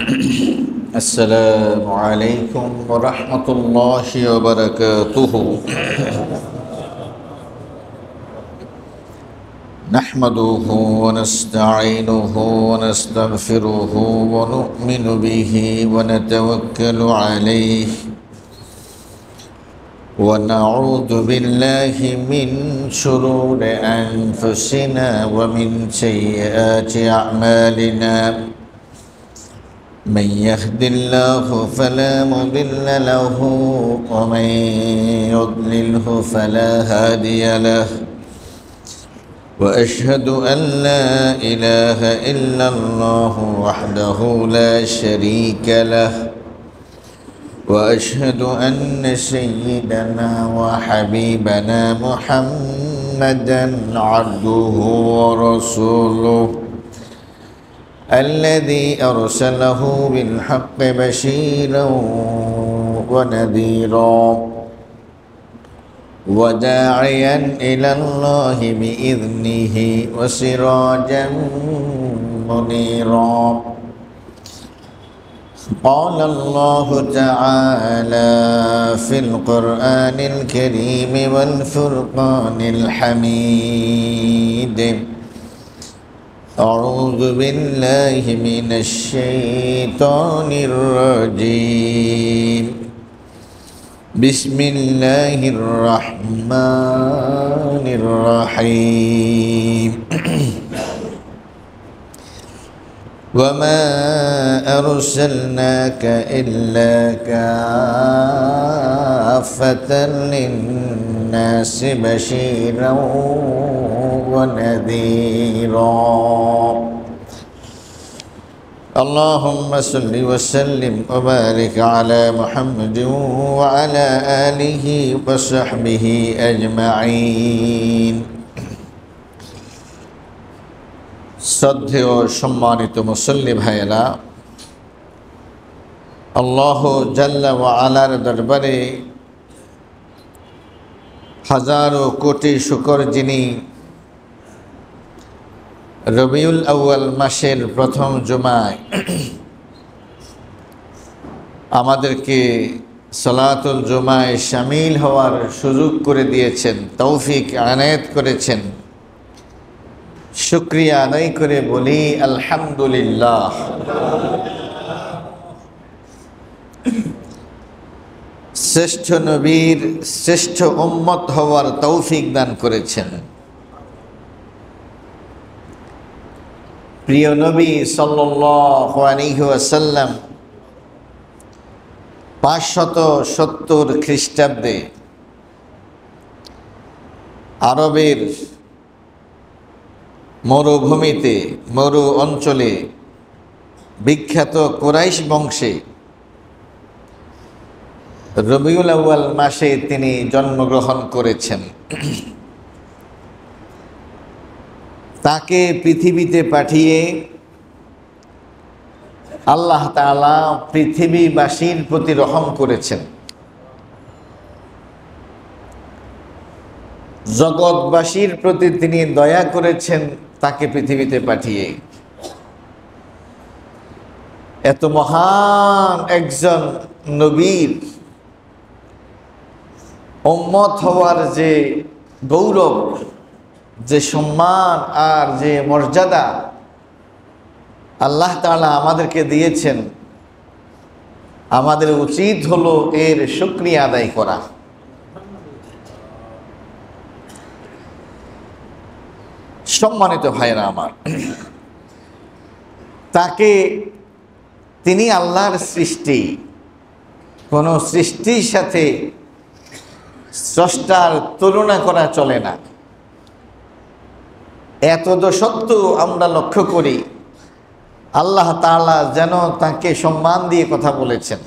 السلام عليكم ورحمة الله وبركاته. نحمده ونستعينه ونستغفره ونؤمن به ونتوكل عليه ونعوذ بالله من شرور أنفسنا ومن سيئات أعمالنا. من يهد الله فلا مضل له ومن يضلله فلا هادي له. وأشهد أن لا إله إلا الله وحده لا شريك له. وأشهد أن سيدنا وحبيبنا محمدًا عبده ورسوله الذي أرسله بالحق بشيرا ونذيرا وداعيا إلى الله بإذنه وسراجا منيرا. قال الله تعالى في القرآن الكريم والفرقان الحميد: أعوذ بالله من الشيطان الرجيم. بسم الله الرحمن الرحيم. وما أرسلناك إلا كافة للناس بشيرا ونذيرا. اللهم صل وسلم وبارك على محمد وعلى آله وصحبه أجمعين. শ্রদ্ধেয় সম্মানিত মুসল্লি ভাইয়েরা, আল্লাহ জাল্লা ওয়া আলার দরবারে হাজারো কোটি শুকর, যিনি রবিউল আউয়াল মাসের প্রথম জুমায় আমাদেরকে সালাতুল জুমায় শামিল হওয়ার সুযোগ করে দিয়েছেন, তৌফিক আনায়েত করেছেন। শুকরিয়া আদায় করে বলি আলহামদুলিল্লাহ। শ্রেষ্ঠ নবীর শ্রেষ্ঠ উম্মত হওয়ার তৌফিক দান করেছেন। প্রিয় নবী সাল্লাল্লাহু আলাইহি ওয়াসাল্লাম 570 খ্রিস্টাব্দে আরবের মরুভূমিতে, মরু অঞ্চলে বিখ্যাত কুরাইশ বংশে রবিউল আউয়াল মাসে তিনি জন্মগ্রহণ করেছেন। তাকে পৃথিবীতে পাঠিয়ে আল্লাহ তাআলা পৃথিবীবাসীর প্রতি রহম করেছেন। জগৎবাসীর প্রতি তিনি দয়া করেছেন তাকে পৃথিবীতে পাঠিয়ে। এত মহান একজন নবীর উম্মত হওয়ার যে গৌরব, যে সম্মান আর যে মর্যাদা আল্লাহ তাআলা আমাদেরকে দিয়েছেন, আমাদের উচিত হলো এর শুকরিয়া আদায় করা। সম্মানিত ভাইরা আমার, তাকে, তিনি আল্লাহর সৃষ্টি, কোনো সৃষ্টির সাথে স্রষ্টার তুলনা করা চলে না। এত সত্ত্বেও আমরা লক্ষ্য করি আল্লাহ তাআলা যেন তাকে সম্মান দিয়ে কথা বলেছেন,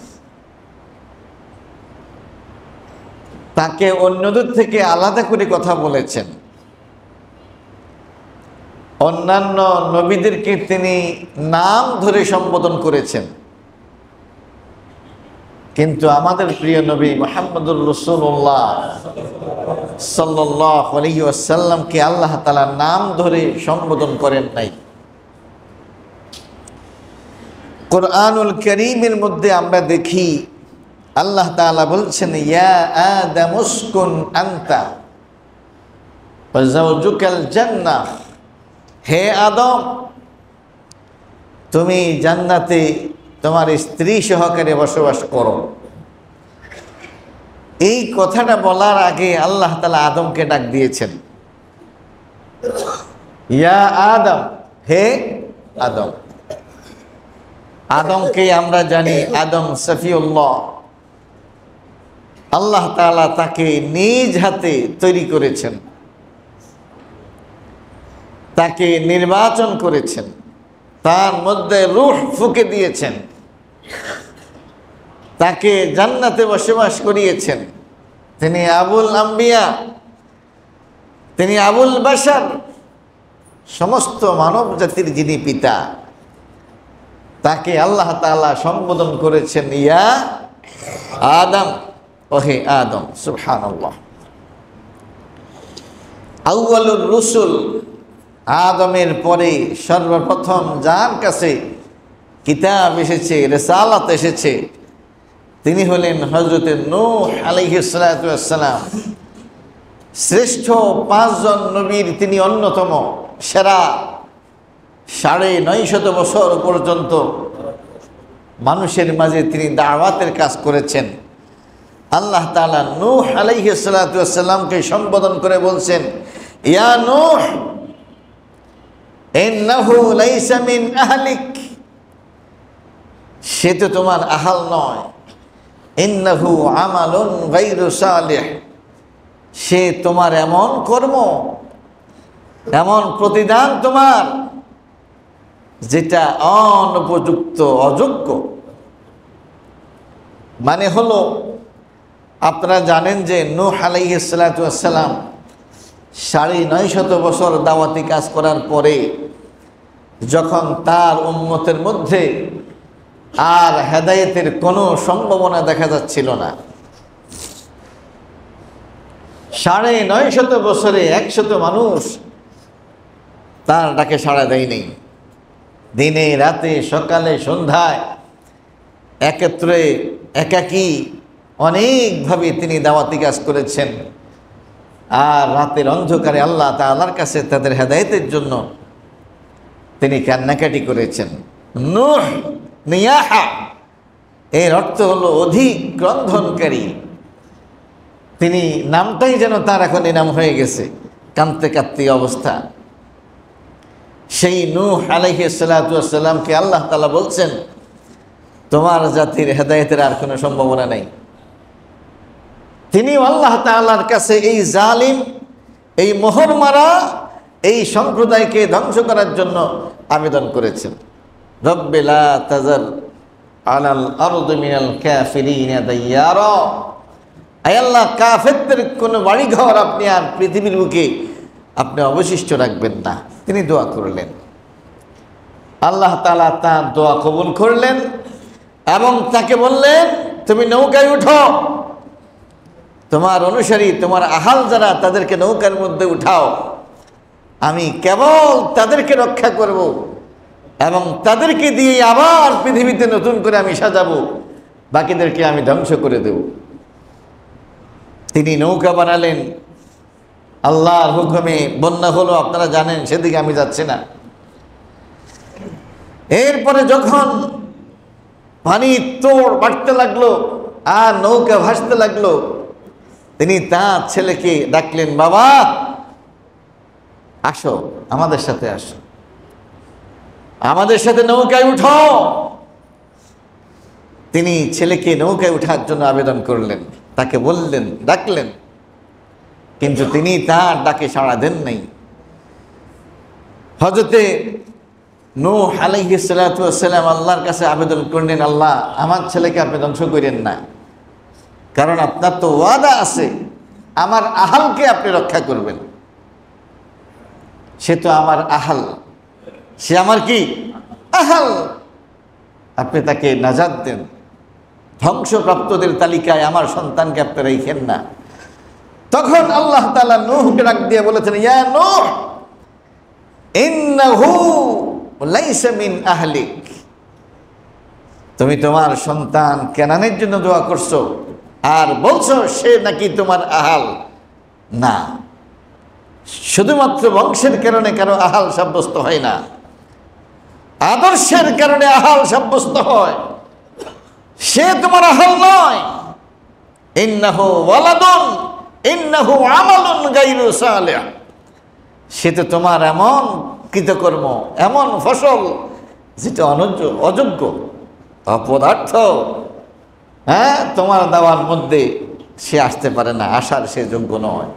তাকে অন্যদের থেকে আলাদা করে কথা বলেছেন। অন্যান্য নবীদেরকে তিনি নাম ধরে সম্বোধন করেছেন, কিন্তু আমাদের প্রিয় নবী মুহাম্মদুর রাসূলুল্লাহ সাল্লাল্লাহু আলাইহি ওয়াসাল্লামকে আল্লাহ তাআলা নাম ধরে সম্বোধন করেন নাই। কোরআনুল কারীমের মধ্যে আমরা দেখি আল্লাহ তাআলা বলছেন, ইয়া আদম উসকুন আনতা ওয়া যাওজুকাল জান্নাহ, হে আদম তুমি জান্নাতে তোমার স্ত্রী সহকারে বসবাস করো। এই কথাটা বলার আগে আল্লাহ তাআলা আদমকে ডাক দিয়েছেন, ইয়া আদম, হে আদম। আদমকে আমরা জানি আদম সফিউল্লাহ, আল্লাহ তাআলা তাকে নিজ হাতে তৈরি করেছেন, তাকে নির্বাচন করেছেন, তার মধ্যে রূহ ফুঁকে দিয়েছেন, তাকে জান্নাতে বসবাস করিয়েছেন। তিনি আবুল আম্বিয়া, তিনি আবুল বাশার, সমস্ত মানব জাতির যিনি পিতা, তাকে আল্লাহ তাআলা সম্বোধন করেছেন ইয়া আদম, ওহে আদম। সুবহানাল্লাহ। আউয়ালুর রুসুল, আদমের পরে সর্বপ্রথম যার কাছে কিতাব এসেছে, রিসালাত এসেছে, তিনি হলেন হযরতে নূহ আলাইহিস সালাতু ওয়াস সালাম। শ্রেষ্ঠ 5 জন নবীর তিনি অন্যতম, সেরা। 950 বছর পর্যন্ত মানুষের মাঝে তিনি দাওয়াতের কাজ করেছেন। আল্লাহ তাআলা নূহ আলাইহিস সালাতু ওয়াস সালামকে সম্বোধন করে বলছেন, ইয়া নূহ ইন্নাহু লাইসা মিন আহলিক, সে তো তোমার আহাল নয়। ইন্নাহু আমালুন গায়রু সালিহ, সে তোমার এমন কর্ম, এমন প্রতিদান তোমার যেটা অনুপযুক্ত, অযোগ্য। মানে হলো, আপনারা জানেন যে নূহ আলাইহিস সালাতু ওয়াস সালাম 950 বছর দাওয়াতি কাজ করার পরে যখন তার উম্মতের মধ্যে আর হেদায়েতের কোনো সম্ভাবনা দেখা যাচ্ছিল না, 950 বছরে 100 মানুষ তার ডাকে সাড়া দেয়নি। দিনে রাতে, সকালে সন্ধ্যায়, একত্রে একাকী অনেকভাবে তিনি দাওয়াতি কাজ করেছেন। আর রাতের অন্ধকারে আল্লাহ তাআলার কাছে তাদের হেদায়েতের জন্য তিনি কান্নাকাটি করেছেন। নূহ নিয়াহা, এর অর্থ হলো অধিক ক্রন্দনকারী। তিনি নামটাই যেন তার এখন এই নাম হয়ে গেছে, কাঁদতে কাঁদতে অবস্থা। সেই নূহ আলাইহিস সালাতু ওয়াস সালামকে আল্লাহ তাআলা বলছেন, তোমার জাতির হেদায়েতের আর কোনো সম্ভাবনা নেই। তিনি আল্লাহ তাআলার কাছে এই জালিম, এই মোহর মারা এই সম্প্রদায়কে ধ্বংস করার জন্য আবেদন করেছেন। রব্বি লা তাযার আলাল আরদি মিনাল কাফিরিনা দাইয়ারা, আয় আল্লাহ, কাফেরদের কোনো বাড়িঘর আপনি আর পৃথিবীর বুকে আপনি অবশিষ্ট রাখবেন না। তিনি দোয়া করলেন, আল্লাহ তাআলা তার দোয়া কবুল করলেন এবং তাকে বললেন, তুমি নৌকায় উঠো, তোমার অনুসারী, তোমার আহাল যারা, তাদেরকে নৌকার মধ্যে উঠাও, আমি কেবল তাদেরকে রক্ষা করব এবং তাদেরকে দিয়ে আবার পৃথিবীতে নতুন করে আমি সাজাবো, বাকিদেরকে আমি ধ্বংস করে দেব। তিনি নৌকা বানালেন, আল্লাহর হুকুমে বন্যা হলো, আপনারা জানেন, সেদিকে আমি যাচ্ছি না। এরপরে যখন পানি তোড় বাড়তে লাগলো আর নৌকা ভাসতে লাগলো, তিনি তার ছেলেকে ডাকলেন, বাবা আসো, আমাদের সাথে আসো, আমাদের সাথে নৌকায় উঠো। তিনি ছেলেকে নৌকায় উঠার জন্য আবেদন করলেন, তাকে বললেন, ডাকলেন, কিন্তু তিনি তার ডাকে সাড়া দেন নাই। হযরতে নূহ আলাইহিস সালাতু ওয়াস সালাম আল্লাহর কাছে আবেদন করলেন, আল্লাহ, আমার ছেলেকে আপনি ধ্বংস করেন না, কারণ আপনার তো ওয়াদা আছে আমার আহালকে আপনি রক্ষা করবেন। সে তো আমার আহাল, সে আমার কি আহাল, আপনি তাকে নাজাত দেন, ধ্বংসপ্রাপ্তদের তালিকায় আমার সন্তানকে আপনি রাখেন না। তখন আল্লাহ তাআলা নূহকে ডাক দিয়ে বলেছেন, ইয়া নূহ ইন্নাহু লাইসা মিন আহলিক, তুমি তোমার সন্তান কেনানের জন্য দোয়া করছো আর বলছো সে নাকি তোমার আহাল। না, শুধুমাত্র বংশের কারণে কারো আহাল সাব্যস্ত হয় না, আদর্শের কারণে আহাল সাব্যস্ত হয়। সে তোমার আহাল নয়। ইন্নাহু ওয়ালাদুন ইন্নাহু আমালুন গায়রু সালিহ। সে তো তোমার এমন কৃতকর্ম, এমন ফসল যেটা অযোগ্য, অপদার্থ। হ্যাঁ, তোমার দেওয়ার মধ্যে সে আসতে পারে না, আসার সে যোগ্য নয়।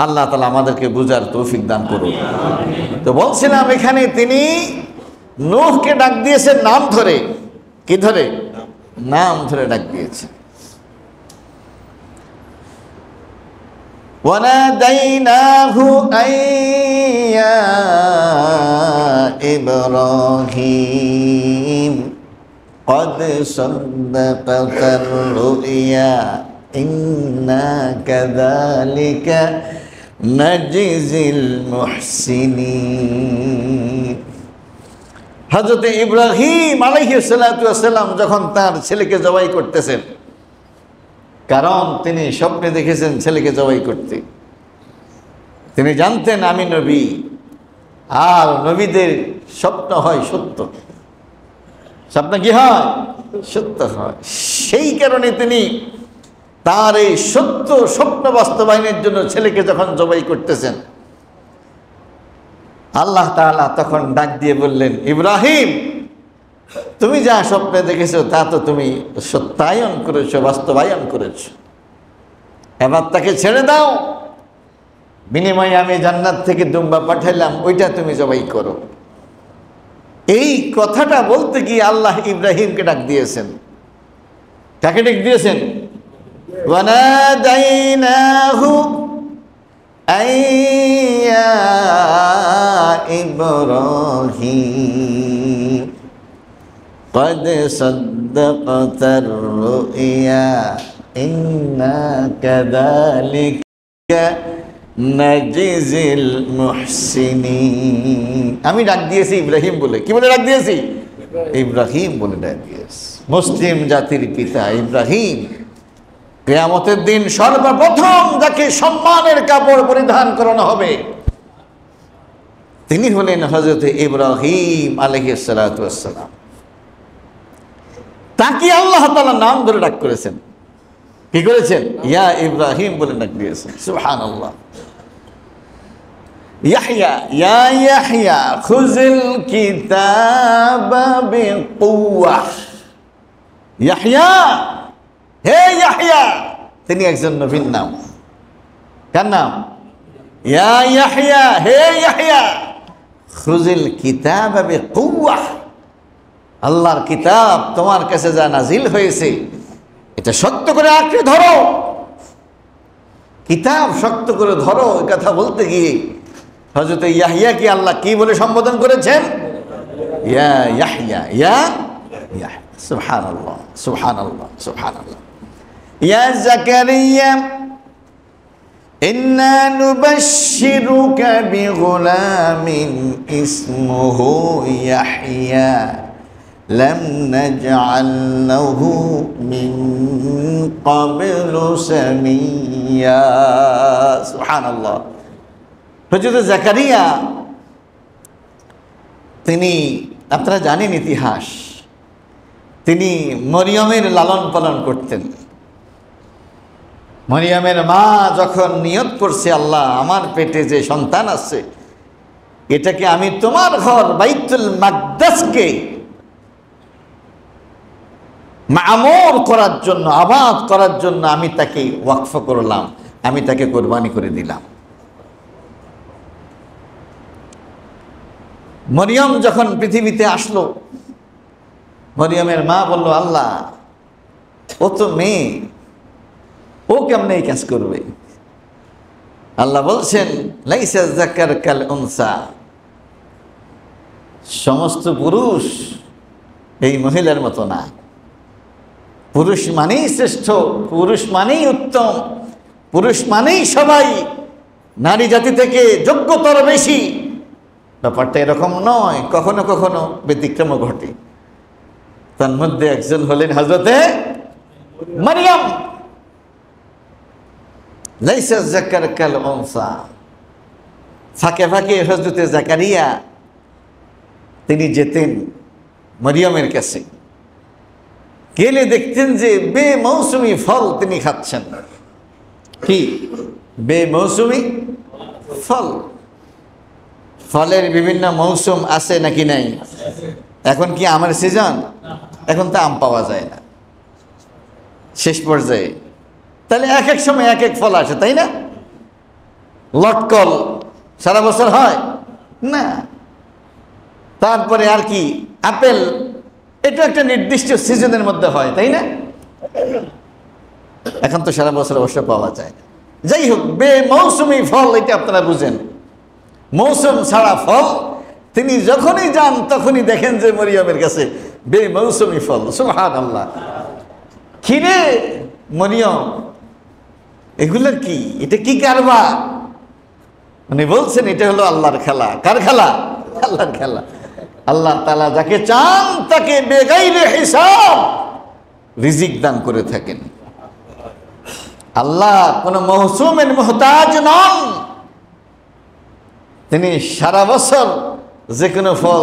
আল্লাহ তাআলা আমাদেরকে বুঝার তৌফিক দান করুন। তো বলছিলাম এখানে তিনি নূহকে ডাক দিয়েছেন নাম ধরে। কি ধরে? নাম ধরে ডাক দিয়েছে। ওয়ানাদাইনাহু আইয়া ইব্রাহিম قد صدقت الرؤيا إنا كذلك نجزي المحسنين। হযরত ইব্রাহিম আলাইহিস সালাতু ওয়াস সালাম যখন তার ছেলেকে জবাই করতেছেন, কারণ তিনি স্বপ্নে দেখেছেন ছেলেকে জবাই করতে। তিনি জানতেন আমি নবী, আর নবীদের স্বপ্ন হয় সত্য। স্বপ্ন কি হয়? সত্য হয়। সেই কারণে তিনি তার এই সত্য স্বপ্ন বাস্তবায়নের জন্য ছেলেকে যখন জবাই করতেছেন, আল্লাহ তাআলা তখন ডাক দিয়ে বললেন, ইব্রাহিম, তুমি যা স্বপ্নে দেখেছো তা তো তুমি সত্যায়ন করেছো, বাস্তবায়ন করেছো। এবার তাকে ছেড়ে দাও, বিনিময়ে আমি জান্নাত থেকে দুম্বা পাঠাইলাম, ওইটা তুমি জবাই করো। এই কথাটা বলতে গিয়ে আল্লাহ ইব্রাহিমকে ডাক দিয়েছেন। কাকে ডাক দিয়েছেন? ওয়ানাদাইনাহু আইয়া ইব্রাহিম قد صدقت الرؤيا إنا كذلك নাজিজিল মুহসিনিন। আমি ডাক দিয়েছি ইব্রাহিম বলে। কি বলে ডাক দিয়েছি? ইব্রাহিম বলে ডাক দিয়েছি। মুসলিম জাতির পিতা ইব্রাহিম কিয়ামতের দিন সর্বপ্রথম যাকে সম্মানের কাপড় পরিধান করানো হবে তিনি হলেন হযরত ইব্রাহিম আলাইহিস সালাতু ওয়াস সালাম। তাকে আল্লাহ তাআলা নাম ধরে ডাক করেছেন। কি করেছেন? ইয়া ইব্রাহিম বলে ডাক দিয়েছেন। সুবহানাল্লাহ। ইয়াহইয়া ইয়া ইয়াহইয়া খুযিল কিতাবা বিকুওয়া। ইয়াহইয়া, হে ইয়াহইয়া, তিনি একজন নবীর নাম। কার নাম? ইয়া ইয়াহইয়া, হে ইয়াহইয়া খুযিল কিতাবা বিকুওয়া। আল্লাহর কিতাব তোমার কাছে যা নাজিল হয়েছে এটা শক্ত করে আঁকড়ে ধরো। কিতাব শক্ত করে ধরো, এই কথা বলতে গিয়ে হযরত ইয়াহইয়াকে আল্লাহ কি বলে সম্বোধন করেছেন? ইয়া ইয়াহইয়া, ইয়া ইয়াহইয়া। সুবহানাল্লাহ, সুবহানাল্লাহ, সুবহানাল্লাহ। ইয়া যাকারিয়া ইন্না নুবাশশিরুকা বিগুলামিন ইসমুহু ইয়াহইয়া لم نجعل له من قبل سميا। سبحان الله। হযরত জাকারিয়া তিনি, আপনারা জানেন ইতিহাস, তিনি মরিয়মের লালন পালন করতেন। মরিয়মের মা যখন নিয়ত করছে, আল্লাহ আমার পেটে যে সন্তান আছে এটাকে আমি তোমার ঘর বাইতুল মাকদাসকে মামুর করার জন্য, আবাদ করার জন্য আমি তাকে ওয়াকফ করলাম, আমি তাকে কোরবানি করে দিলাম। মরিয়ম যখন পৃথিবীতে আসলো, মরিয়মের মা বলল, আল্লাহ ও তো মেয়ে, ও কেমনে এই কাজ করবে? আল্লাহ বলছেন, লাইসা যাকার কাল উনসা, সমস্ত পুরুষ এই মহিলার মতো না। পুরুষ মানেই শ্রেষ্ঠ, পুরুষ মানেই উত্তম, পুরুষ মানেই সবাই নারী জাতি থেকে যোগ্যতর বেশি। ব্যাপারটা এরকম নয়, কখনো কখনো ব্যতিক্রম ঘটে। তার মধ্যে একজন হলেন হযরতে মারইয়াম। লাইসা যাকার কাল উনসা। ফাঁকে ফাঁকে হযরতে জাকারিয়া তিনি যেতেন মারইয়ামের কাছে, গেলে দেখতেন যে বেমৌসুমি ফল তিনি খাচ্ছেন। কি বেমৌসুমি ফল? ফলের বিভিন্ন মৌসুম আছে নাকি নাই? এখন কি আমের সিজন? এখন তো আম পাওয়া যায় না, শেষ পর্যায়ে। তাহলে এক এক সময় এক এক ফল আসে, তাই না? লটকল সারা বছর হয় না। তারপরে আর কি আপেল, এটা একটা নির্দিষ্ট সিজনের মধ্যে হয়, তাই না? এখন তো সারা বছর অবশ্য পাওয়া যায় না। যাই হোক, বেমৌসুমি ফল এটা আপনারা বুঝেন, মৌসুম ছাড়া ফল। তিনি যখনই যান তখনই দেখেন যে মরিয়মের কাছে বেমৌসুমি ফল। সুবহানাল্লাহ। কিরে মরিয়ম, এগুলো কি? এটা কি কারবার? মানে বলছেন এটা হলো আল্লাহর খেলা। কার খেলা? আল্লাহর খেলা। আল্লাহ তাআলা যাকে চান তাকে বেগাইরে হিসাব রিজিক দান করে থাকেন। আল্লাহ কোন মৌসুমের মুহতাজ নন। তিনি সারা বছর যে কোনো ফল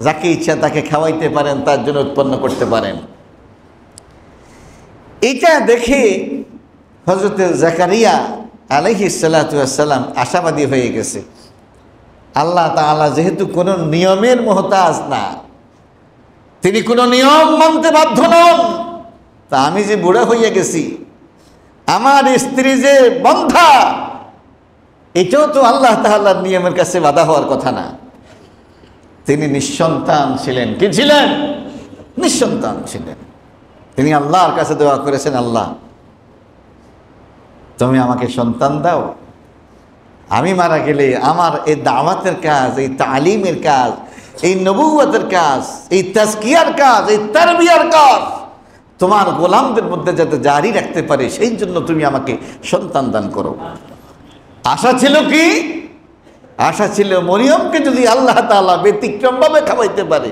যাকে ইচ্ছা তাকে খাওয়াইতে পারেন, তার জন্য উৎপন্ন করতে পারেন। এটা দেখে হযরত জাকারিয়া আলাইহিস সালাতু ওয়াস সালাম আশাবাদী হয়ে গেছে। আল্লাহ তাআলা যেহেতু কোনো নিয়মের মুহতাজ না, তিনি কোনো নিয়ম মানতে বাধ্য নন। তা আমি যে বুড়া হইয়া গেছি, আমার স্ত্রী যে বন্ধা, এটাও তো আল্লাহ তাআলার নিয়মের কাছে বাধা হওয়ার কথা না। তিনি নিঃসন্তান ছিলেন। কি ছিলেন? নিঃসন্তান ছিলেন। তিনি আল্লাহর কাছে দোয়া করেছেন, আল্লাহ তুমি আমাকে সন্তান দাও। আমি মারা গেলে আমার এই দাওয়াতের কাজ, এই তালিমের কাজ, এই নবুয়তের কাজ, এই তাজকিয়ার কাজ, এই তারবিয়ার কাজ তোমার গোলামদের মধ্যে যাতে জারি রাখতে পারে, সেই জন্য তুমি আমাকে সন্তান দান করো। আশা ছিল কি? আশা ছিল মরিয়মকে যদি আল্লাহ তাআলা ব্যতিক্রমভাবে খাওয়াইতে পারে,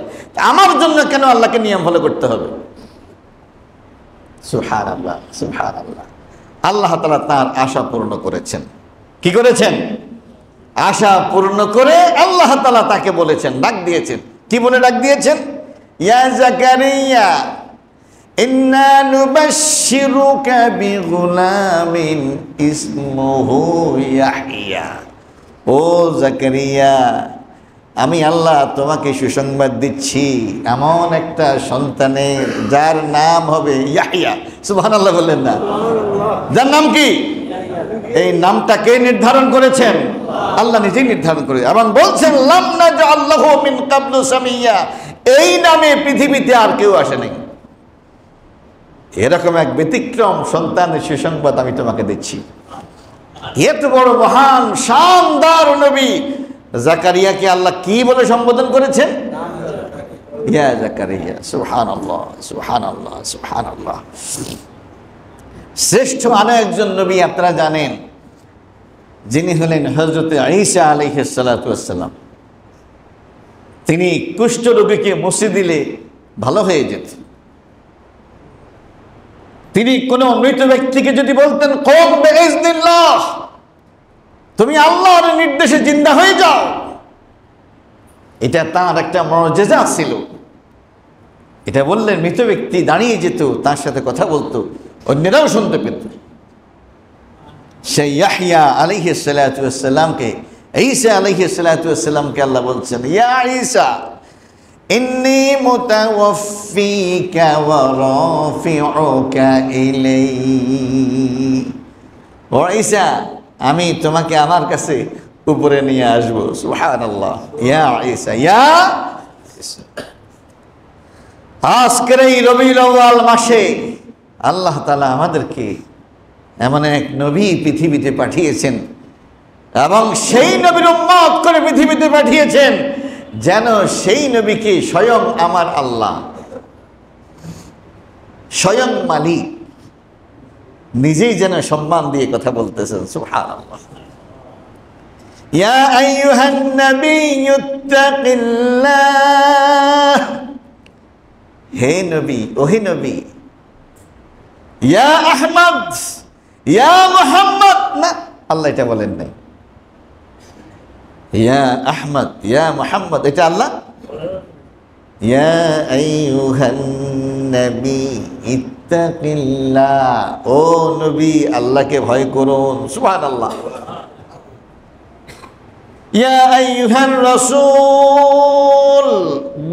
আমার জন্য কেন আল্লাহকে নিয়ম ফলো করতে হবে? সুবহানাল্লাহ, সুবহানাল্লাহ। আল্লাহ তাআলা তার আশা পূর্ণ করেছেন। কি করেছেন? আশা পূর্ণ করে আল্লাহ তাআলা তাকে বলেছেন, ডাক দিয়েছেন। কি বলে ডাক দিয়েছেন? ইয়া জাকারিয়া ইন্না নুবাশশিরুকা বিগুলামিন ইসমুহু ইয়াহইয়া। ও জাকারিয়া, আমি আল্লাহ তোমাকে সুসংবাদ দিচ্ছি এমন একটা সন্তানের যার নাম হবে ইয়াহইয়া। সুবহানাল্লাহ বললেন না? যার নাম কি? এই নামটা কে নির্ধারণ করেছেন? আল্লাহ নিজেই নির্ধারণ করে, এবং বলছেন লাম নাজআল লাহু মিন ক্বাবলু সামিয়্যা। এই নামে পৃথিবীতে আর কেউ আসে নাই। এরকম এক ব্যতিক্রম সন্তানের সুসংবাদ আমি তোমাকে দিচ্ছি। এত বড় মহান শানদার নবী জাকারিয়াকে আল্লাহ কি বলে সম্বোধন করেছেন? ইয়া জাকারিয়া। সুবহানাল্লাহ, সুবহানাল্লাহ, সুবহানাল্লাহ। শ্রেষ্ঠ আরো একজন নবী আপনারা জানেন, যিনি হলেন হযরত ঈসা আলাইহিস সালাতু ওয়াস সালাম। তিনি কুষ্ঠ রোগীকে মুছে দিলে ভালো হয়ে যেত। তিনি কোনো মৃত ব্যক্তিকে যদি বলতেন কুম বিইজনিল্লাহ, তুমি আল্লাহর নির্দেশে জিন্দা হয়ে যাও, এটা তার একটা মুজিজা ছিল। এটা বললে মৃত ব্যক্তি দাঁড়িয়ে যেত, তার সাথে কথা বলতো, অন্যরাও শুনতে পেত। সেই ইয়াহইয়া আলাইহিস সালাতু ওয়াস সালামকে, ঈসা আলাইহিস সালাতু ওয়াস সালামকে আল্লাহ বলছেন, ইয়া ঈসা ইন্নী মুতাওয়াফফিকা ওয়া রাফিউকা ইলাইহি। ও ঈসা, আমি তোমাকে আমার কাছে উপরে নিয়ে আসবো। সুবহানাল্লাহ। ইয়া ঈসা, ইয়া ঈসা। আজকের এই রবিউল আউয়াল মাসে আল্লাহ তাআলা আমাদেরকে এমন এক নবী পৃথিবীতে পাঠিয়েছেন, এবং সেই নবীর উম্মত করে পৃথিবীতে পাঠিয়েছেন যেন সেই নবীকে স্বয়ং আমার আল্লাহ, স্বয়ং মালিক নিজেই যেন সম্মান দিয়ে কথা বলতেছেন। সুবহানাল্লাহ। ইয়া আইয়ুহান নাবিয়্যুত্তাকিল্লাহ। হে নবী, ওহে নবী, ইয়া আহমদ, ইয়া মুহাম্মদ, না, আল্লাহ এটা বলেন নাই। ইয়া আহমদ, ইয়া মুহাম্মদ, এটা আল্লাহ। ইয়া আইয়ুহান নবী ইত্তাকিল্লাহ, ও নবী আল্লাহকে ভয় করুন। সুবহানাল্লাহ। ইয়া আইয়ুহার রাসূল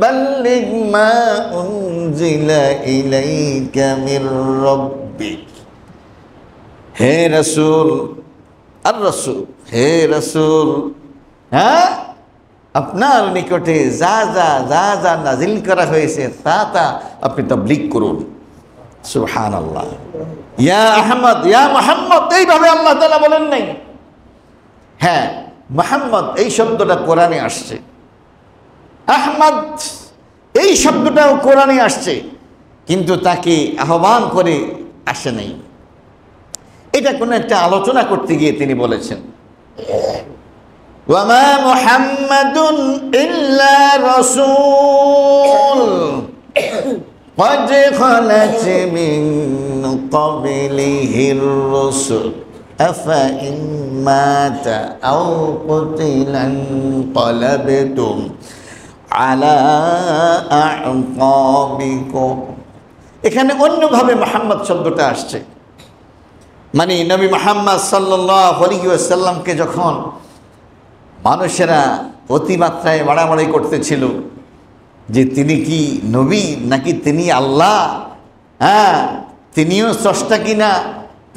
বাল্লিগ মা উনজিলা ইলাইকা মির রাব্বিক, হে রাসূল, আর রাসূল, হে রাসূল, হ্যাঁ, আপনার নিকটে যা যা যা যা নাজিল করা হয়েছে তা তা আপনি তাবলীগ করুন। সুবহানাল্লাহ। ইয়া আহমদ, ইয়া মুহাম্মদ, এইভাবে আল্লাহ তাআলা বলেন নাই। হ্যাঁ, মুহাম্মদ এই শব্দটা কোরআনে আসছে, আহমদ এই শব্দটাও কোরআনে আসছে, কিন্তু তাকে আহ্বান করে আসে নাই। এটা কোনো একটা আলোচনা করতে গিয়ে তিনি বলেছেন, ওয়ামা মুহাম্মাদুন ইল্লা রাসূল قد خلت من قبله الرسل أفإن مات أو قتل انقلبتم على أعقابكم। এখানে অন্যভাবে মুহাম্মদ শব্দটা আসছে, মানে নবী মুহাম্মদ সাল্লাল্লাহু আলাইহি ওয়াসাল্লামকে যখন মানুষেরা অতিমাত্রায় বাড়াবাড়ি করতেছিল যে তিনি কি নবী নাকি তিনি আল্লাহ, হ্যাঁ তিনিও স্রষ্টা কিনা,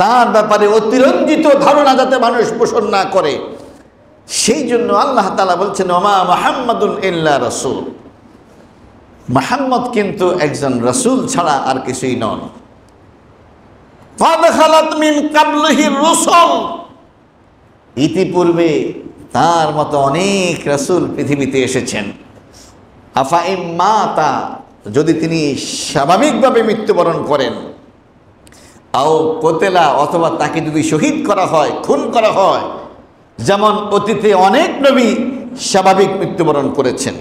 তার ব্যাপারে অতিরঞ্জিত ধারণা যাতে মানুষ পোষণ না করে, সেই জন্য আল্লাহ তাআলা বলছেন ওমা মুহাম্মাদুন ইল্লা রাসূল, মুহাম্মদ কিন্তু একজন রাসূল ছাড়া আর কিছুই নন। ক্বাদ খালাত মিন ক্বাবলিহির রাসূল, ইতিপূর্বে তার মতো অনেক রাসূল পৃথিবীতে এসেছেন। আফা ইম্মাতা, যদি তিনি স্বাভাবিকভাবে মৃত্যুবরণ করেন, আও কোতেলা, অথবা তাকে যদি শহীদ করা হয়, খুন করা হয়, যেমন অতীতে অনেক নবী স্বাভাবিক মৃত্যুবরণ করেছেন,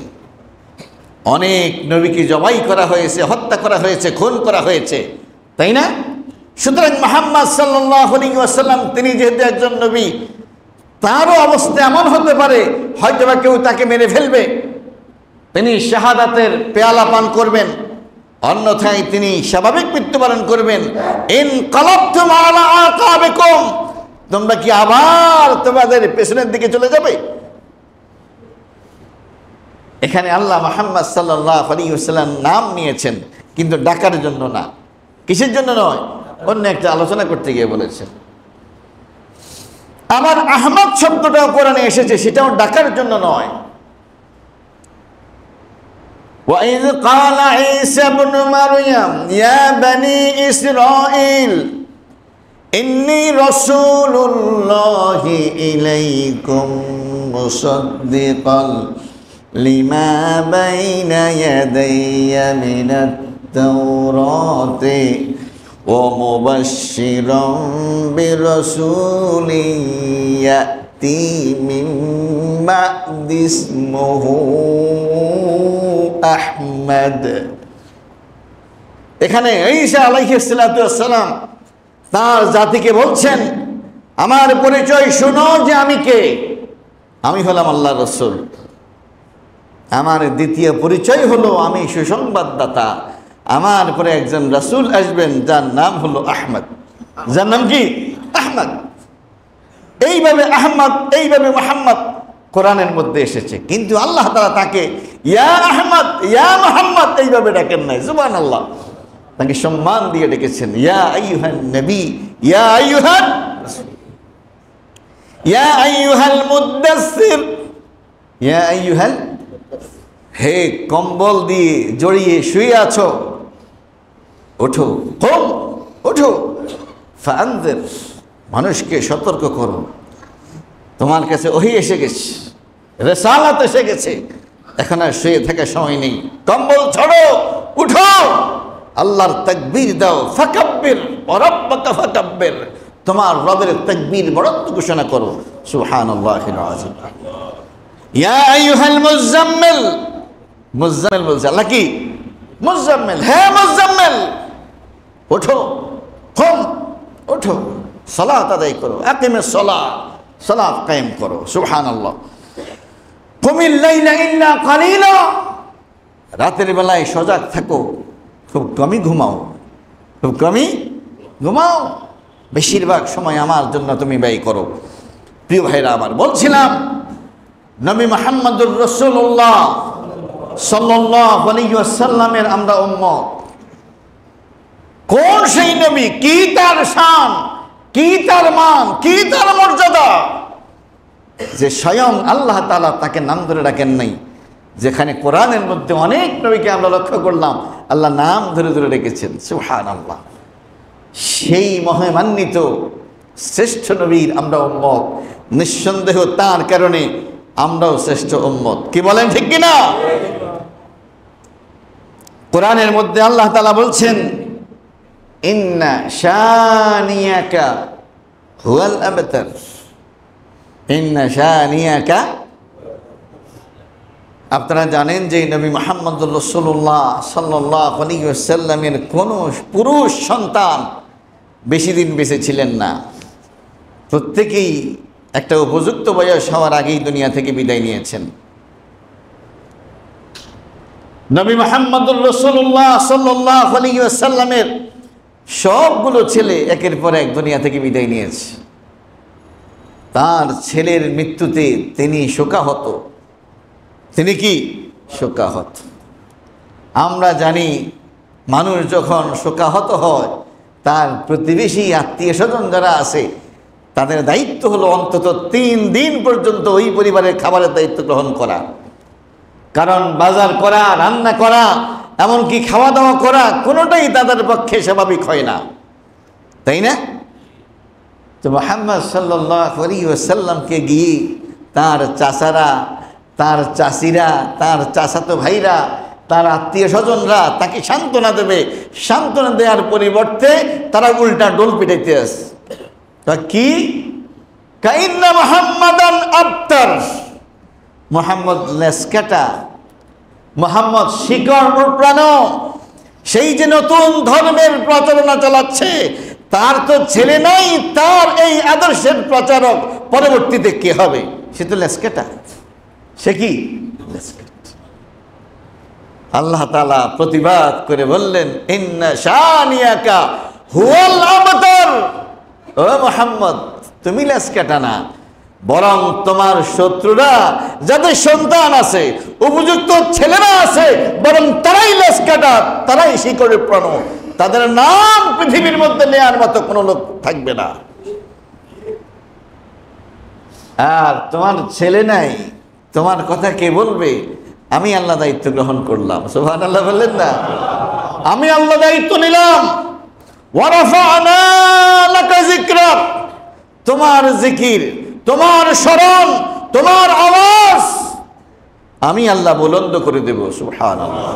অনেক নবীকে জবাই করা হয়েছে, হত্যা করা হয়েছে, খুন করা হয়েছে, তাই না? সুতরাং মুহাম্মদ সাল্লাল্লাহু আলাইহি ওয়াসাল্লাম তিনি যেহেতু একজন নবী, তারও অবস্থা এমন হতে পারে হয়তোবা কেউ তাকে মেরে ফেলবে, তিনি শাহাদাতের পেয়ালা পান করবেন, অন্যথায় তিনি স্বাভাবিক মৃত্যুবরণ করবেন। ইনকালাবতুম আলা আকাবিকুম, তোমরা কি আবার তোমাদের পেছনের দিকে চলে যাবে? এখানে আল্লাহ মুহাম্মদ সাল্লাল্লাহু আলাইহি ওয়াসাল্লাম নাম নিয়েছেন, কিন্তু ডাকার জন্য না। কিসের জন্য নয়? অন্য একটা আলোচনা করতে গিয়ে বলেছেন। আবার আহমদ শব্দটাও কোরআনে এসেছে, সেটাও ডাকার জন্য নয়। وَإِذْ قَالَ عِيسَى ابْنُ مَرْيَمَ يَا بَنِي إِسْرَائِيلَ إِنِّي رَسُولُ اللَّهِ إِلَيْكُمْ مُصَدِّقًا لِمَا بَيْنَ يَدَيَّ مِنَ التَّوْرَاةِ وَمُبَشِّرًا بِرَسُولٍ يَأْتِي مِن بَعْدِ اسْمُهُ আহমদ। এখানে ঈসা আলাইহিস সালাতু ওয়াস সালাম তার জাতিকে বলছেন, আমার পরিচয় শুনো যে আমি কে, আমি হলাম আল্লাহর রাসূল। আমার দ্বিতীয় পরিচয় হলো আমি সুসংবাদদাতা। আমার পরে একজন রাসূল আসবেন যার নাম হলো আহমদ। যার নাম কি? আহমদ। এইভাবে আহমদ, এইভাবে মুহাম্মদ কোরআনের মধ্যে এসেছে, কিন্তু আল্লাহ তাআলা তাকে ইয়া আহমদ, ইয়া মুহাম্মদ এইভাবে ডাকেন নাই। সুবহানাল্লাহ। তাকে সম্মান দিয়ে ডেকেছেন, ইয়া আইয়ুহান নবী, ইয়া আইয়ুহান রাসূল, ইয়া আইয়ুহাল মুদ্দাসসির, ইয়া আইয়ুহাল, হে কম্বল দিয়ে জড়িয়ে শুয়ে আছো, ওঠো, কুম, ওঠো, ফাআনজির, মানুষকে সতর্ক করো, তোমার কাছে ওহী এসে গেছে, রিসালাত এসে গেছে, এখন আর শুয়ে থাকার সময় নেই, কম্বল ছড়ো, উঠো, আল্লাহর তাকবীর দাও, ফাকাব্বির ওয়া রাব্বাকা ফাকাব্বির, তোমার রবের তাকবীর বড়ত্ব ঘোষণা করো। সুবহানাল্লাহিল আযীম। ইয়া আইয়ুহাল মুযাম্মিল, মুযাম্মিল বলছে আল্লাহ কি? মুজাম্মিল, হ্যাঁ মুজাম্মিল, ওঠো, কম, ওঠো, সালাত আদায় করো, আকিমিস সালাত, সালাত কায়েম করো। সুবহানাল্লাহ। কুমিল লাইলা ইল্লা কালিলা, রাতের বেলায় সজাগ থাকো, খুব কমই ঘুমাও, খুব কমই ঘুমাও, বেশিরভাগ সময় আমার জন্য তুমি ব্যয় করো। প্রিয় ভাইরা আমার, বলছিলাম নবী মুহাম্মদুর রাসূলুল্লাহ সাল্লাল্লাহু আলাইহি ওয়াসাল্লামের আমরা উম্মত। কোন সেই নবী, কি তার শান, কি তার মান, কি তার মর্যাদা, যে স্বয়ং আল্লাহ তাআলা তাকে নাম ধরে রাখেন নাই। যেখানে কোরআনের মধ্যে অনেক নবীকে আমরা লক্ষ্য করলাম আল্লাহ নাম ধরে ধরে রেখেছেন। সুবহানাল্লাহ। সেই মহিমান্বিত শ্রেষ্ঠ নবীর আমরা উম্মত, নিঃসন্দেহ তার কারণে আমরাও শ্রেষ্ঠ উম্মত। কি বলেন, ঠিক কিনা? কোরআনের মধ্যে আল্লাহ তাআলা বলছেন, ইন্না শানিয়াকা হুয়াল আবতার, ইন্না শানিয়াকা। আপনারা জানেন যে নবী মুহাম্মদুর রাসূলুল্লাহ সাল্লাল্লাহু আলাইহি ওয়াসাল্লামের কোনো পুরুষ সন্তান বেশি দিন বেঁচে ছিলেন না। প্রত্যেকেই একটা উপযুক্ত বয়স হওয়ার আগেই দুনিয়া থেকে বিদায় নিয়েছেন। নবী মুহাম্মদুর রাসূলুল্লাহ সাল্লাল্লাহু আলাইহি ওয়াসাল্লামের সবগুলো ছেলে একের পর এক দুনিয়া থেকে বিদায় নিয়েছে। তার ছেলের মৃত্যুতে তিনি শোকাহত। তিনি কি শোকাহত? আমরা জানি মানুষ যখন শোকাহত হয় তার প্রতিবেশী আত্মীয় স্বজন যারা আছে তাদের দায়িত্ব হলো অন্তত 3 দিন পর্যন্ত ওই পরিবারের খাবারের দায়িত্ব গ্রহণ করা। কারণ বাজার করা, রান্না করা, এমনকি খাওয়া দাওয়া করা কোনোটাই তাদের পক্ষে স্বাভাবিক হয় না, তাই না? তো মুহাম্মদ সাল্লাল্লাহু আলাইহি ওয়াসাল্লামকে গিয়ে তার চাচারা, তার চাচিরা, তার চাচাতো ভাইরা, তার আত্মীয় স্বজনরা তাকে সান্ত্বনা দেবে, সান্ত্বনা দেওয়ার পরিবর্তে তারা উল্টা ডোল পিটাইতে আসে। তা কি? কাইন্না মুহাম্মাদান আবতার, মুহাম্মদ লেসকাটা, মুহাম্মদ শিকড় উপড়ানো। সেই যে নতুন ধর্মের প্রচারণা চালাচ্ছে তার তো ছেলে নাই, তার এই আদর্শের প্রচারক পরবর্তীতে কে হবে? সে তো লেসকাটা। সে কি? আল্লাহ তাআলা প্রতিবাদ করে বললেন, ইন্না শানিয়াকা হুয়াল আবতার। ও মুহাম্মদ, তুমি লেসকাটা না, বরং তোমার শত্রুরা, যাদের সন্তান আছে, উপযুক্ত ছেলেরা আছে, বরং তারাই লেসকাটা, তারাই শিকড়ে প্রাণ। তাদের নাম পৃথিবীর মধ্যে নেয়ার মতো কোনো লোক থাকবে না। আর তোমার ছেলে নাই, তোমার কথা কে বলবে? আমি আল্লাহ দায়িত্ব গ্রহণ করলাম। সুবহানাল্লাহ বললেন না? আমি আল্লাহ দায়িত্ব নিলাম। ওয়া রাফা'না লাকা যিকরাক, তোমার জিকির, তোমার স্মরণ, তোমার আওয়াজ আমি আল্লাহ বুলন্দ করে দেব। সুবহানাল্লাহ।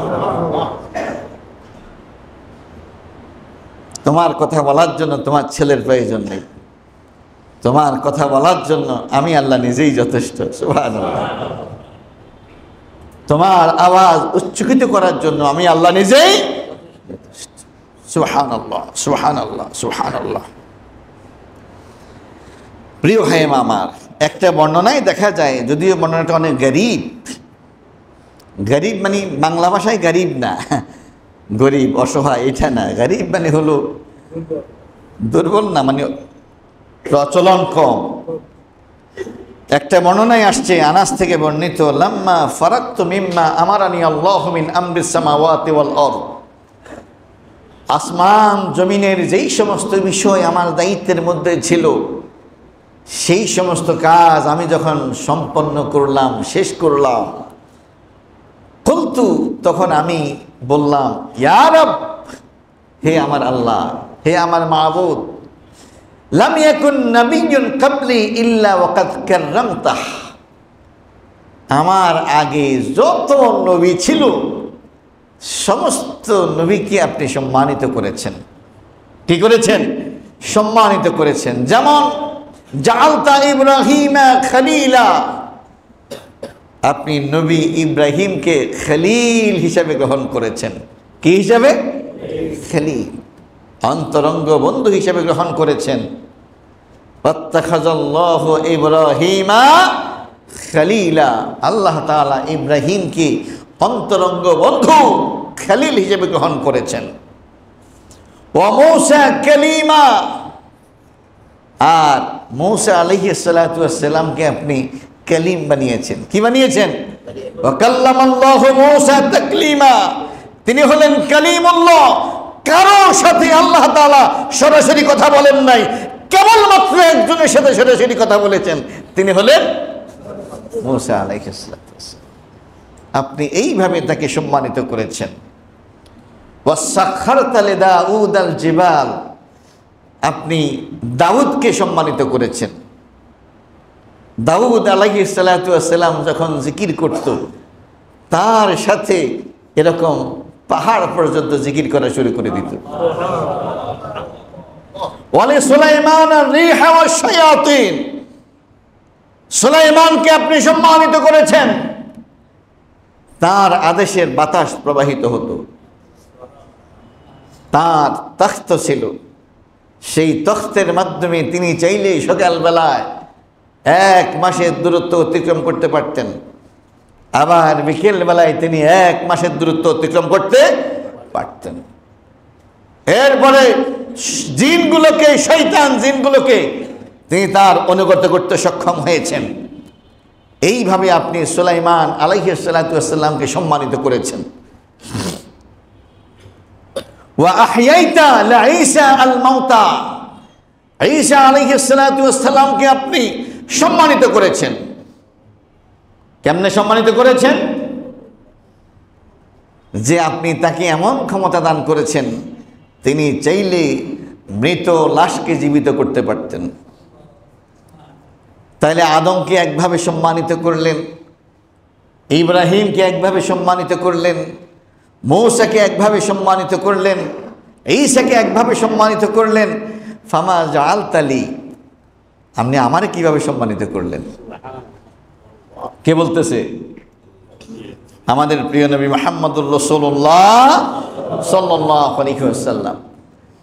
তোমার কথা বলার জন্য তোমার ছেলের প্রয়োজন নেই, তোমার কথা বলার জন্য আমি আল্লাহ নিজেই যথেষ্ট। সুবহানাল্লাহ। তোমার আওয়াজ উচ্চকিত করার জন্য আমি আল্লাহ নিজেই যথেষ্ট। সুবহানাল্লাহ, সুবহানাল্লাহ, সুবহানাল্লাহ। প্রিয় ভাই আমার, একটা বর্ণনায় দেখা যায়, যদিও বর্ণনাটা অনেক গরিব, গরিব মানে বাংলা ভাষায় গরিব না, গরিব অসহায় এটা না, গরিব মানে হলো দুর্বল না, মানে প্রচলন কম। একটা বর্ণনায় আসছে, আনাস থেকে বর্ণিত, লাম্মা ফারাকতু মিম্মা আমারানি আল্লাহু মিন আমরিস সামাওয়াতি ওয়াল আরদ, আসমান জমিনের যেই সমস্ত বিষয় আমার দায়িত্বের মধ্যে ছিল সেই সমস্ত কাজ আমি যখন সম্পন্ন করলাম, শেষ করলাম, কুলতু, তখন আমি বললাম, ইয়া রব, হে আমার আল্লাহ, হে আমার মাবুদ, লাম ইয়াকুন নাবিয়্যুন ক্বাবলি ইল্লা ওয়াকাদ কাররামতাহ, আমার আগে যত নবী ছিল সমস্ত নবীকে আপনি সম্মানিত করেছেন। কি করেছেন? সম্মানিত করেছেন। যেমন জাআলতা ইব্রাহিমা খলিলা, আপনি নবী ইব্রাহিমকে খলিল হিসাবে গ্রহণ করেছেন। কি হিসাবে? খলিল, অন্তরঙ্গ বন্ধু হিসেবে গ্রহণ করেছেন। ওয়াত্তাখাযাল্লাহু ইব্রাহিমা খলিলা, আল্লাহ তাআলা ইব্রাহিমকে অন্তরঙ্গ বন্ধু খলিল হিসেবে গ্রহণ করেছেন। ওয়া মূসা কালিমা, আর মূসা আলাইহিস সালাতু ওয়াস সালামকে আপনি কালিম বানিয়েছেন। কি বানিয়েছেন? ওয়া কাল্লামাল্লাহু মূসা তাকলিমা, তিনি হলেন কালিমুল্লাহ। কারো সাথে আল্লাহ তাআলা সরাসরি কথা বলেন নাই, কেবলমাত্র একজনের সাথে সরাসরি কথা বলেছেন, তিনি হলেন মূসা আলাইহিস সালাতু ওয়াস সালাম। আপনি এইভাবে তাকে সম্মানিত করেছেন। ওয়াসাখখারতা লিদাউদাল জিবাল, আপনি দাউদকে সম্মানিত করেছেন। দাউদ আলাইহিস সালাতু ওয়াস সালাম যখন জিকির করত, তার সাথে এরকম পাহাড় পর্যন্ত জিকির করা শুরু করে দিত। ওয়ালি সুলাইমান আর-রিহা ওয়াশ-শায়াতিন, সুলাইমানকে আপনি সম্মানিত করেছেন। তার আদেশের বাতাস প্রবাহিত হতো, তার তখ্ত ছিল, সেই তখ্তের মাধ্যমে তিনি চাইলেই সকালবেলায় 1 মাসের দূরত্ব অতিক্রম করতে পারতেন, আবার বিকেল বেলায় তিনি 1 মাসের দূরত্ব অতিক্রম করতে পারতেন। এরপরে জিনগুলোকে, শয়তান জিনগুলোকে তিনি তার অনুগত করতে সক্ষম হয়েছেন। এইভাবে আপনি সুলাইমান আলাইহিস সালাতু ওয়াস সালামকে সম্মানিত করেছেন। ওয়া আহইয়াইতা লাঈসা আল মাউতা, ঈসা আলাইহিস সালাতু ওয়াস সালামকে আপনি সম্মানিত করেছেন। কেমনে সম্মানিত করেছেন? যে আপনি তাকে এমন ক্ষমতা দান করেছেন, তিনি চাইলে মৃত লাশকে জীবিত করতে পারতেন। তাইলে আদমকে একভাবে সম্মানিত করলেন, ইব্রাহিমকে একভাবে সম্মানিত করলেন, মূসাকে একভাবে সম্মানিত করলেন, ঈসাকে একভাবে সম্মানিত করলেন। ফামা জাআলতালি, আপনি আমারে কিভাবে সম্মানিত করলেন? কে বলতেছে? আমাদের প্রিয় নবী মুহাম্মদুর রাসূলুল্লাহ সাল্লাল্লাহু আলাইহি ওয়াসাল্লাম।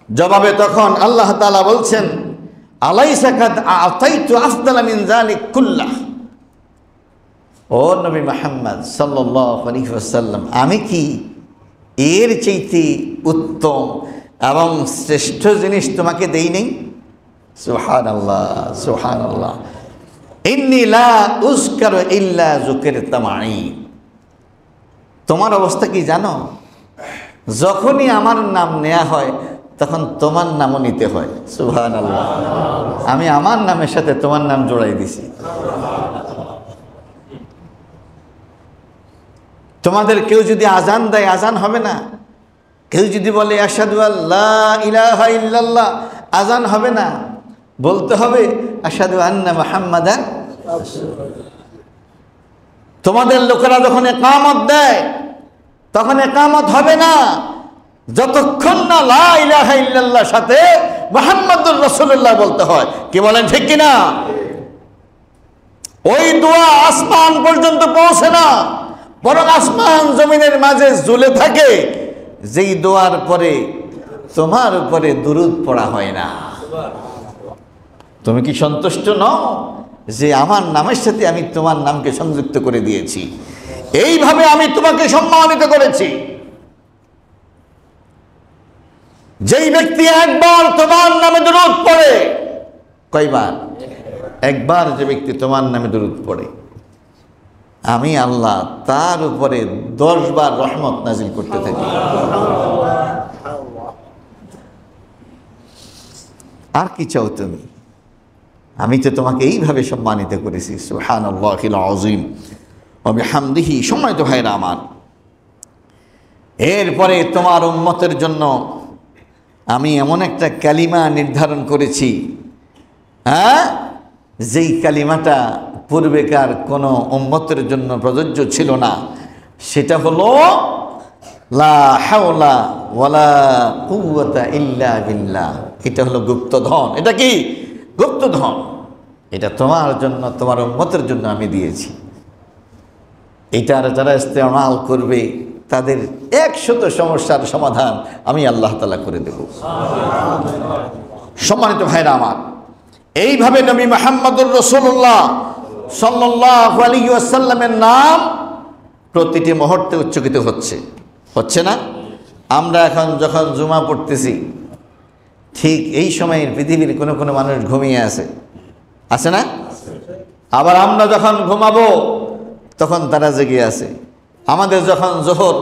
জবাবে তখন আল্লাহ তাআলা বলছেন, আলাইসা কাদ আতাইতু আফদালা মিন যালিক কুল্লাহ, ও নবী মুহাম্মদ সাল্লাল্লাহু আলাইহি ওয়াসাল্লাম, আমি কি এর চাইতে উত্তম এবং শ্রেষ্ঠ জিনিস তোমাকে দেই নাই? সুবহানাল্লাহ, সুবহানাল্লাহ। ইন্নী লা উযকারু ইল্লা যুকিরতা মাই, তোমার অবস্থা কি জানো? যখনই আমার নাম নেওয়া হয় তখন তোমার নামও নিতে হয়। সুবহানাল্লাহ, আমি আমার নামের সাথে তোমার নাম জোড়াই দিছি। তোমাদের কেউ যদি আজান দেয়, আজান হবে না। কেউ যদি বলে আশহাদু আল্লা ইলাহা ইল্লাল্লাহ, আজান হবে না, বলতে হবে আশহাদু আন্না মুহাম্মাদান। তোমাদের লোকেরা যখন ইকামত দেয়, তখন ইকামত হবে না যতক্ষণ না লা ইলাহা ইল্লাল্লাহর সাথে মুহাম্মাদুর রাসূলুল্লাহ বলতে হয়। কি বলেন, ঠিক কিনা? ওই দোয়া আসমান পর্যন্ত পৌঁছে না, বরং আসমান জমিনের মাঝে ঝুলে থাকে। যেই দোয়ার পরে তোমার উপরে দুরূদ পড়া হয় না। তুমি কি সন্তুষ্ট নও যে আমার নামের সাথে আমি তোমার নামকে সংযুক্ত করে দিয়েছি? এইভাবে আমি তোমাকে সম্মানিত করেছি। যেই ব্যক্তি একবার তোমার নামে দুরূদ পড়ে, কয়বার? একবার যে ব্যক্তি তোমার নামে দুরূদ পড়ে, আমি আল্লাহ তার উপরে 10 বার রহমত নাজিল করতে থাকি। আর কি চাও তুমি? আমি তো তোমাকে এইভাবে সম্মানিত করেছি। সুবহানাল্লাহিল আযীম ওয়া বিহামদিহি। সম্মানিত ভাইরা আমার, এরপরে তোমার উম্মতের জন্য আমি এমন একটা কালিমা নির্ধারণ করেছি, যেই কালিমাটা পূর্বেকার কোনো উম্মতের জন্য প্রযোজ্য ছিল না। সেটা হলো লা হাওলা ওয়ালা কুওয়াতা ইল্লা বিল্লাহ। এটা হলো গুপ্তধন। এটা কি? গুপ্তধন। এটা তোমার জন্য, তোমার উম্মতের জন্য আমি দিয়েছি। এটার যারা ইস্তেমাল করবে তাদের 100 সমস্যার সমাধান আমি আল্লাহ তাআলা করে দেব। সম্মানিত ভাইরা আমার, এইভাবে নবী মুহাম্মদুর রাসূলুল্লাহ সাল্লাল্লাহু আলাইহি ওয়াসাল্লামের নাম প্রতিটি মুহূর্তে উচ্চারিত হচ্ছে না? আমরা এখন যখন জুমা পড়তেছি, ঠিক এই সময়ের পৃথিবীর কোনো মানুষ ঘুমিয়ে আছে না? আবার আমরা যখন ঘুমাবো তখন তারা জেগে আছে। আমাদের যখন জোহর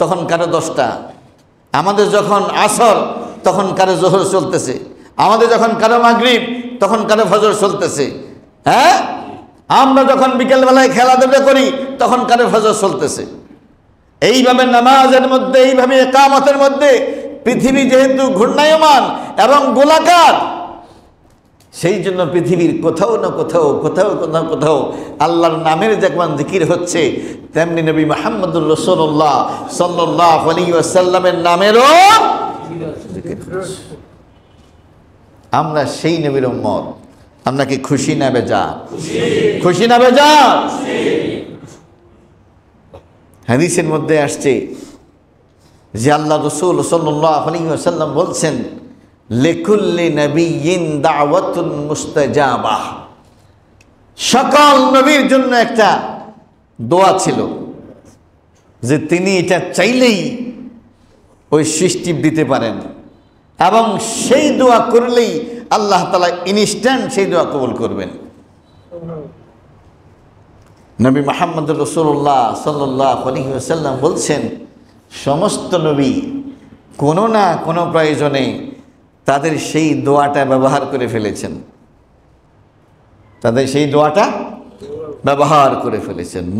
তখন কারো 10টা, আমাদের যখন আসর তখন কারো জোহর চলতেছে, আমাদের যখন কারো মাগরিব তখন কারো ফজর চলতেছে। হ্যাঁ, আমরা যখন বিকেলবেলায় খেলাধুলা করি তখন কারো ফজর চলতেছে। এইভাবে নামাজের মধ্যে, এইভাবে ইকামতের মধ্যে পৃথিবী যেহেতু ঘূর্ণায়মান এবং গোলাকার, সেই জন্য পৃথিবীর কোথাও না কোথাও আল্লাহর নামের যেমন জিকির হচ্ছে, তেমনি নবী মুহাম্মদুর রাসূলুল্লাহ সাল্লাল্লাহু আলাইহি ওয়াসাল্লামের নামেরও জিকির হচ্ছে। আমরা সেই নবীর উম্মত। আমরা কি খুশি না বেজার? খুশি না বেজার? হাদিসের মধ্যে আসছে যে আল্লাহ রাসূল সাল্লাল্লাহু আলাইহি ওয়াসাল্লাম বলছেন, লিকুল্লি নাবিয়্যিন দাওয়াতুন মুস্তাজাবাহ। সকল নবীর জন্য একটা দোয়া ছিল যে তিনি এটা চাইলেই ওই সৃষ্টি দিতে পারেন, এবং সেই দোয়া করলেই আল্লাহ তাআলা ইনস্ট্যান্ট সেই দোয়া কবুল করবেন। নবী মুহাম্মদ রাসূলুল্লাহ সাল্লাল্লাহু আলাইহি ওয়াসাল্লাম বলছেন, সমস্ত নবী কোনো না কোনো প্রয়োজনে তাদের সেই দোয়াটা ব্যবহার করে ফেলেছেন,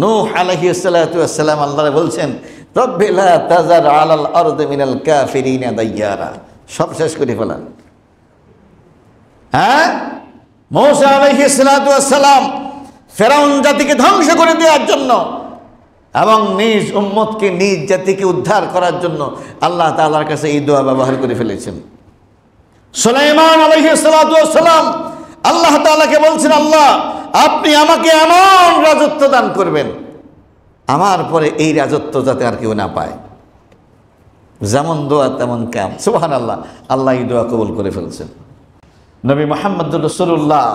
নূহ আলাইহিস সালাতু ওয়াস সালাম আল্লাহ বলছেন, রব্বি লা তাযার আলাল আরদি মিনাল কাফিরিনা দাইয়ারা, সব শেষ করে ফেলান। হ্যাঁ, মূসা আলাইহিস সালাতু ওয়াস সালাম ফেরাউন জাতিকে ধ্বংস করে দেওয়ার জন্য এবং নিজ উম্মতকে, নিজ জাতিকে উদ্ধার করার জন্য আল্লাহ তাআলার কাছে এই দোয়া ব্যবহার করে ফেলেছেন। সুলাইমান আলাইহিস সালাতু ওয়াস সালাম আল্লাহ তাআলাকে বলছেন, আল্লাহ আপনি আমাকে এমন রাজত্ব দান করবেন, আমার পরে এই রাজত্ব যাতে আর কেউ না পায়। যেমন দোয়া তেমন কাম। সুবহানাল্লাহ, আল্লাহ এই দোয়া কবুল করে ফেলছেন। নবী মুহাম্মদুর রাসূলুল্লাহ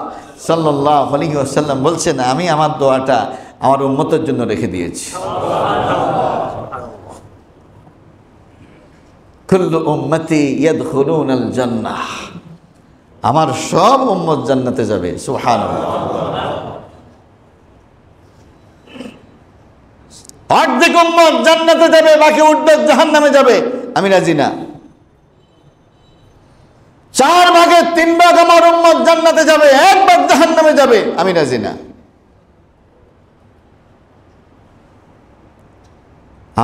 সাল্লাল্লাহু আলাইহি ওয়াসাল্লাম বলছেন, আমি আমার দোয়াটা আমার উম্মতের জন্য রেখে দিয়েছি। কুল্লু উম্মতি ইয়াদখুলুনাল জান্নাহ, আমার সব উম্মত জান্নাতে যাবে। সুবহানাল্লাহ। অর্ধেক উম্মত জান্নাতে যাবে, বাকি অর্ধেক জাহান্নামে যাবে, আমি রাজি না। 4 ভাগের 3 ভাগ আমার উম্মত জান্নাতে যাবে, 1 ভাগ জাহান্নামে যাবে, আমি রাজি না।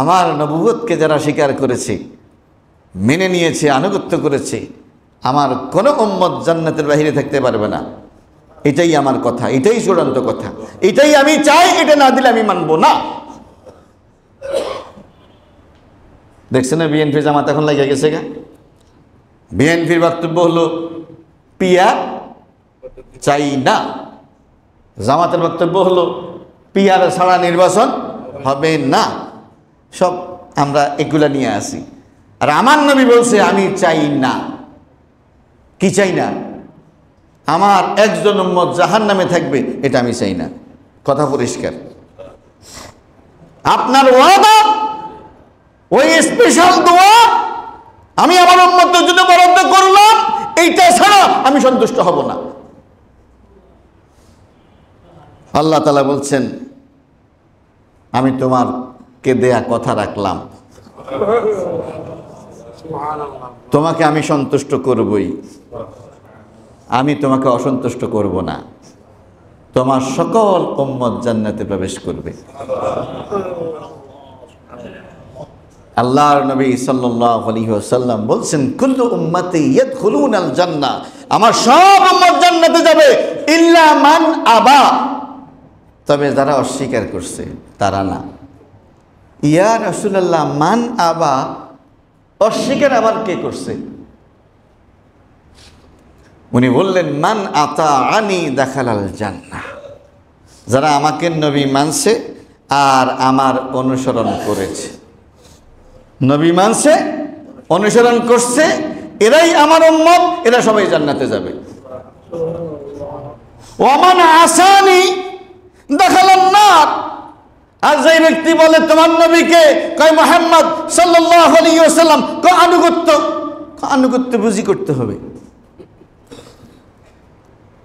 আমার নবুয়তকে যারা স্বীকার করেছে, মেনে নিয়েছে, আনুগত্য করেছে, আমার কোনো উম্মত জান্নাতের বাহিরে থাকতে পারবে না। এটাই আমার কথা, এটাই চূড়ান্ত কথা, এটাই আমি চাই। এটা না দিলে আমি মানবো না। দেখছেন না বিএনপি জামাত এখন লেগে গেছে গা। বিএনপির বক্তব্য হলো পিয়া চাই না, জামাতের বক্তব্য হলো পিয়ার ছাড়া নির্বাচন হবে না। সব আমরা এগুলা নিয়ে আসি। আর আমার নবী বলছে, আমি চাই না। কি চাই না? আমার একজন উম্মত জাহান্নামে থাকবে, এটা আমি চাই না। কথা পরিষ্কার। আপনার ওয়াদা, ওই স্পেশাল দোয়া আমি আমার উম্মতের জন্য বরাদ্দ করলাম, এইটা ছাড়া আমি সন্তুষ্ট হব না। আল্লাহ তাআলা বলছেন, আমি তোমাকে দেয়া কথা রাখলাম, তোমাকে আমি সন্তুষ্ট করবই, আমি তোমাকে অসন্তুষ্ট করব না। তোমার সকল উম্মত জান্নাতে প্রবেশ করবে। আল্লাহর নবী সাল্লাল্লাহু আলাইহি ওয়াসাল্লাম বলছেন, কুল্লু উম্মতি ইয়াদখুলুনাল জান্নাহ, আমার সব উম্মত জান্নাতে যাবে, ইল্লা মান আবা, তবে যারা অস্বীকার করছে তারা না। ইয়া রাসূলুল্লাহ, মান আবা, অস্বীকার আবার কে করছে? উনি বললেন, মান আতাআনি দাখালাল জান্নাহ, যারা আমাকে নবী মানছে আর আমার অনুসরণ করেছে। নবী মানছে, অনুসরণ করছে, এরাই আমার উম্মত, এরা সবাই জান্নাতে যাবে। ওমান আসানি দাখালান নার। আর যে ব্যক্তি বলে তোমার নবীকে, কয় মুহাম্মদ সাল্লাল্লাহু আলাইহি ওয়াসাল্লাম, কয় আনুগত্য বুঝি করতে হবে।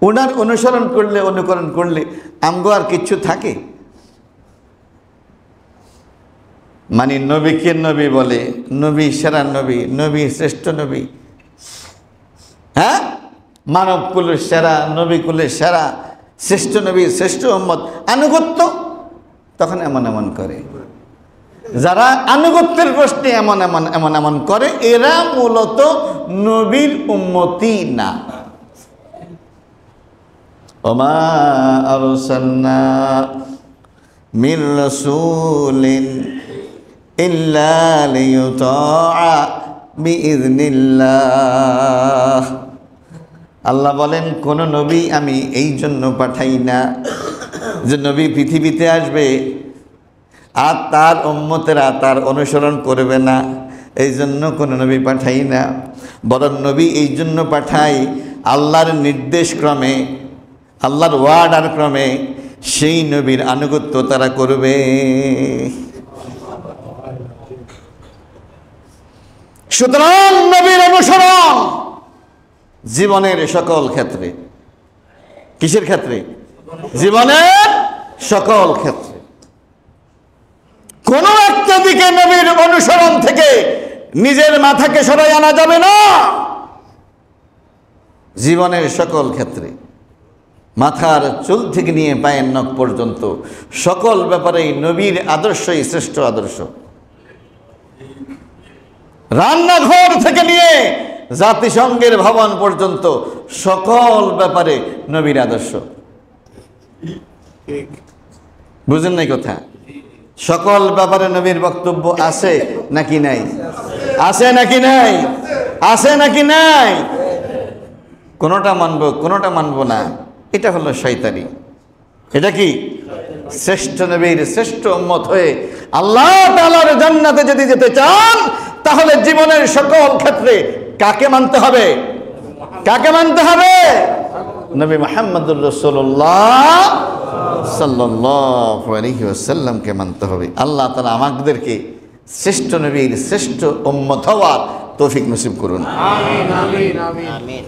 ওনার অনুসরণ করলে, অনুকরণ করলে আমগো আর কিচ্ছু থাকে? মানে নবীকে নবী বলে, নবী সেরা নবী, নবী শ্রেষ্ঠ নবী, হ্যাঁ, মানব কুলের সেরা, নবী কুলের সেরা, শ্রেষ্ঠ নবী, শ্রেষ্ঠ উম্মত, আনুগত্য তখন এমন এমন করে। যারা আনুগত্যের প্রশ্নে এমন এমন এমন এমন করে, এরা মূলত নবীর উম্মতি না। ওমা আরসালনা মির রাসূলিন ইল্লা লিয়ুতাআ বিইذনিল্লাহ। আল্লাহ বলেন, কোন নবী আমি এই জন্য পাঠাই না যে নবী পৃথিবীতে আসবে আর তার উম্মতেরা তার অনুসরণ করবে না, এই জন্য কোন নবী পাঠাই না। বরং নবী এই জন্য পাঠাই আল্লাহর নির্দেশ ক্রমে, আল্লাহর ওয়ার্ডার ক্রমে সেই নবীর আনুগত্য তারা করবে। সুতরাং নবীর অনুসরণ জীবনের সকল ক্ষেত্রে। কিসের ক্ষেত্রে? জীবনের সকল ক্ষেত্রে। কোন একটা দিকে নবীর অনুসরণ থেকে নিজের মাথাকে সরাই আনা যাবে না। জীবনের সকল ক্ষেত্রে, মাথার চুল থেকে নিয়ে পায়ের নখ পর্যন্ত সকল ব্যাপারেই নবীর আদর্শই শ্রেষ্ঠ আদর্শ। রান্নাঘর থেকে নিয়ে জাতিসংঘের ভবন পর্যন্ত সকল ব্যাপারে নবীর আদর্শ। বুঝেন নাই কথা? সকল ব্যাপারে নবীর বক্তব্য আছে নাকি নাই? আছে নাকি নাই? আছে নাকি নাই? কোনোটা মানবো, কোনোটা মানবো না, এটা হলো শয়তানি। এটা কি? শ্রেষ্ঠ নবীর শ্রেষ্ঠ উম্মত হয়ে আল্লাহ তাআলার জান্নাতে যদি যেতে চান, তাহলে জীবনের সকল ক্ষেত্রে কাকে মানতে হবে? কাকে মানতে হবে? নবী মুহাম্মদুর রাসূলুল্লাহ সাল্লাল্লাহু আলাইহি ওয়াসাল্লামকে মানতে হবে। আল্লাহ তাআলা আমাদেরকে শ্রেষ্ঠ নবীর শ্রেষ্ঠ উম্মত হওয়ার তৌফিক নসিব করুন। আমিন আমিন আমিন।